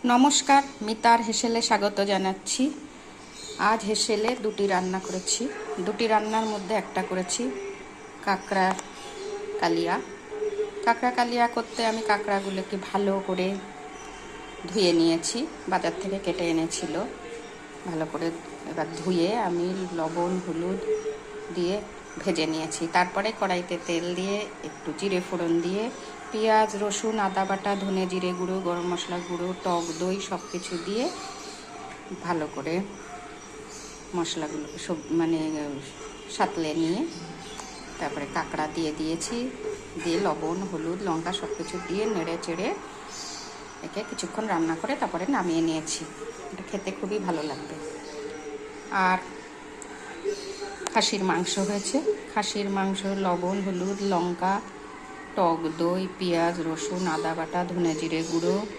নমস্কার, মিতার হেসেলে স্বাগত জানাচ্ছি। আজ হেসেলে দুটি রান্না করেছি। দুটি রান্নার মধ্যে একটা করেছি কাঁকড়ার কালিয়া। কাঁকড়া কালিয়া করতে আমি কাঁকড়াগুলোকে ভালো করে ধুয়ে নিয়েছি, বাজার থেকে কেটে এনেছিল। ভালো করে এবার ধুয়ে আমি লবণ হলুদ দিয়ে ভেজে নিয়েছি। তারপরে কড়াইতে তেল দিয়ে একটু জিরে ফোড়ন দিয়ে পেঁয়াজ রসুন আদা বাটা ধনে জিরে গুঁড়ো গরম মশলা গুঁড়ো টক দই সব কিছু দিয়ে ভালো করে মশলাগুলোকে সব সাতলে নিয়ে তারপরে কাঁকড়া দিয়ে দিয়েছি, দিয়ে লবণ হলুদ লঙ্কা সব কিছু দিয়ে নেড়ে চেড়ে একে কিছুক্ষণ রান্না করে তারপরে নামিয়ে নিয়েছি। এটা খেতে খুবই ভালো লাগবে। আর খাসির মাংস হয়েছে। খাসির মাংস লবণ হলুদ লঙ্কা টক দই পেঁয়াজ রসুন আদা বাটা ধনে জিরে গুঁড়ো